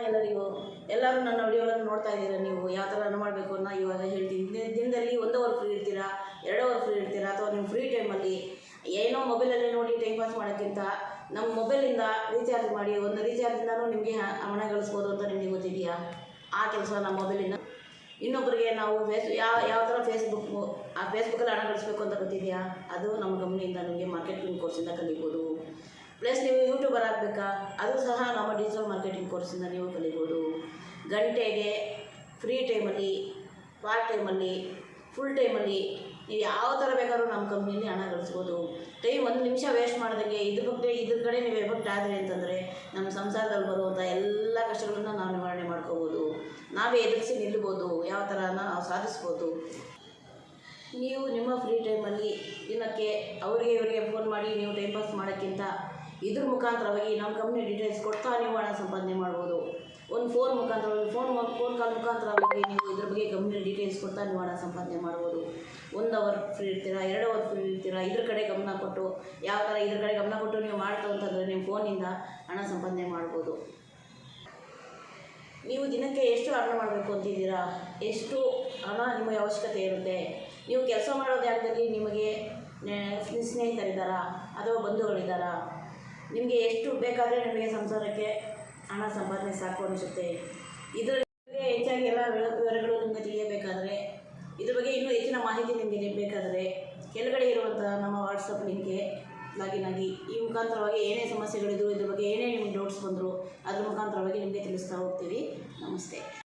ಎಲ್ಲರಿಗೂ ಎಲ್ಲರೂ ನನ್ನ ವಿಡಿಯೋಗಳನ್ನು ನೋಡ್ತಾ ಇದ್ದೀರಾ. ನೀವು ಯಾವ ಥರ ರನ್ ಮಾಡಬೇಕು ಅನ್ನೋ ಇವಾಗ ಹೇಳ್ತೀನಿ. ದಿನದಲ್ಲಿ 1 ಅವರ್ ಫ್ರೀ ಇರ್ತೀರಾ, 2 ಅವರ್ ಫ್ರೀ ಇರ್ತೀರಾ, ಅಥವಾ ನೀವು ಫ್ರೀ ಟೈಮಲ್ಲಿ ಏನೋ ಮೊಬೈಲಲ್ಲಿ ನೋಡಿ ಟೈಮ್ ಪಾಸ್ ಮಾಡೋಕ್ಕಿಂತ ನಮ್ಮ ಮೊಬೈಲಿಂದ ರೀಚಾರ್ಜ್ ಮಾಡಿ, ಒಂದು ರೀಚಾರ್ಜಿಂದನೂ ನಿಮಗೆ ಹಣ ಗಳಿಸ್ಬೋದು ಅಂತ ನಿಮಗೆ ಗೊತ್ತಿದೆಯಾ? ಆ ಕೆಲಸ ನಮ್ಮ ಮೊಬೈಲಿಂದ ಇನ್ನೊಬ್ಬರಿಗೆ ನಾವು ಯಾವ ಥರ ಫೇಸ್ಬುಕ್ಕಲ್ಲಿ ಹಣ ಗಳಿಸ್ಬೇಕು ಅಂತ ಗೊತ್ತಿದೆಯಾ? ಅದು ನಮ್ಮ ಕಂಪ್ನಿಯಿಂದ ನಿಮಗೆ ಮಾರ್ಕೆಟಿಂಗ್ ಕೋರ್ಸಿಂದ ಕಲಿಬೋದು. ಪ್ಲಸ್ ನೀವು ಯೂಟ್ಯೂಬರ್ ಆಗಬೇಕಾ? ಅದು ಸಹ ನಮ್ಮ ಡಿಜಿಟಲ್ ಮಾರ್ಕೆಟಿಂಗ್ ಕೋರ್ಸಿಂದ ನೀವು ಕಲಿಬೋದು. ಗಂಟೆಗೆ ಫ್ರೀ ಟೈಮಲ್ಲಿ, ಪಾರ್ಟ್ ಟೈಮಲ್ಲಿ, ಫುಲ್ ಟೈಮಲ್ಲಿ ನೀವು ಯಾವ ಥರ ಬೇಕಾದ್ರೂ ನಮ್ಮ ಕಂಪ್ನಿಯಲ್ಲಿ ಹಣ ಗಳಿಸ್ಬೋದು. ಟೈಮ್ 1 ನಿಮಿಷ ವೇಸ್ಟ್ ಮಾಡ್ದಂಗೆ ಇದ್ರ ಕಡೆ ನೀವು ಎಫೆಕ್ಟ್ ಆದರೆ ಅಂತಂದರೆ ನಮ್ಮ ಸಂಸಾರದಲ್ಲಿ ಬರುವಂಥ ಎಲ್ಲ ಕಷ್ಟಗಳನ್ನ ನಾವು ನಿವಾರಣೆ ಮಾಡ್ಕೋಬೋದು. ನಾವೇ ಎದುರಿಸಿ ನಿಲ್ಬೋದು, ಯಾವ ಥರ ನಾವು ಸಾಧಿಸ್ಬೋದು. ನೀವು ನಿಮ್ಮ ಫ್ರೀ ಟೈಮಲ್ಲಿ ದಿನಕ್ಕೆ ಇವರಿಗೆ ಫೋನ್ ಮಾಡಿ ನೀವು ಟೈಮ್ ಪಾಸ್ ಮಾಡೋಕ್ಕಿಂತ ಇದ್ರ ಮುಖಾಂತರವಾಗಿ ನಮ್ಮ ಕಂಪ್ನಿ ಡೀಟೇಲ್ಸ್ ಕೊಡ್ತಾ ನೀವು ಹಣ ಸಂಪಾದನೆ ಮಾಡ್ಬೋದು. ಒಂದು ಫೋನ್ ಮುಖಾಂತರವಾಗಿ ಫೋನ್ ಕಾಲ್ ಮುಖಾಂತರವಾಗಿ ನೀವು ಇದ್ರ ಬಗ್ಗೆ ಕಂಪ್ನಿ ಡೀಟೇಲ್ಸ್ ಕೊಡ್ತಾ ನೀವು ಹಣ ಸಂಪಾದನೆ ಮಾಡ್ಬೋದು. 1 ಅವರ್ ಫ್ರೀ ಇರ್ತೀರಾ, 2 ಅವರ್ ಫ್ರೀ ಇರ್ತೀರಾ, ಇದ್ರ ಕಡೆ ಗಮನ ಕೊಟ್ಟು ಯಾವ ಥರ ಇದ್ರ ಕಡೆ ಗಮನ ಕೊಟ್ಟು ನೀವು ಮಾಡ್ತು ಅಂತಂದರೆ ನೀವು ಫೋನಿಂದ ಹಣ ಸಂಪಾದನೆ ಮಾಡ್ಬೋದು. ನೀವು ದಿನಕ್ಕೆ ಎಷ್ಟು ಅರ್ನ್ ಮಾಡಬೇಕು ಅಂತಿದ್ದೀರಾ? ಎಷ್ಟು ಹಣ ನಿಮಗೆ ಅವಶ್ಯಕತೆ ಇರುತ್ತೆ? ನೀವು ಕೆಲಸ ಮಾಡೋ ಜಾಗದಲ್ಲಿ ನಿಮಗೆ ಸ್ನೇಹಿತರಿದ್ದಾರಾ ಅಥವಾ ಬಂಧುಗಳಿದ್ದಾರಾ? ನಿಮಗೆ ಎಷ್ಟು ಬೇಕಾದರೆ ನಿಮಗೆ ಸಂಸಾರಕ್ಕೆ ಹಣ ಸಂಪಾದನೆ ಸಾಕು ಅನಿಸುತ್ತೆ? ಇದ್ರ ಬಗ್ಗೆ ಹೆಚ್ಚಾಗಿ ಎಲ್ಲ ವಿವರಗಳು ನಿಮಗೆ ತಿಳಿಯಬೇಕಾದರೆ, ಇದ್ರ ಬಗ್ಗೆ ಇನ್ನೂ ಹೆಚ್ಚಿನ ಮಾಹಿತಿ ನಿಮಗೆ ಬೇಕಾದರೆ ಕೆಳಗಡೆ ಇರುವಂಥ ನಮ್ಮ ವಾಟ್ಸಪ್ ಲಿಂಕ್ಗೆ ಲಾಗಿನ್ ಆಗಿ ಈ ಮುಖಾಂತರವಾಗಿ ಏನೇ ಸಮಸ್ಯೆಗಳಿದ್ರು, ಇದ್ರ ಬಗ್ಗೆ ಏನೇ ನಿಮಗೆ ಡೌಟ್ಸ್ ಬಂದರೂ ಅದ್ರ ಮುಖಾಂತರವಾಗಿ ನಿಮಗೆ ತಿಳಿಸ್ತಾ ಹೋಗ್ತೀವಿ. ನಮಸ್ತೆ.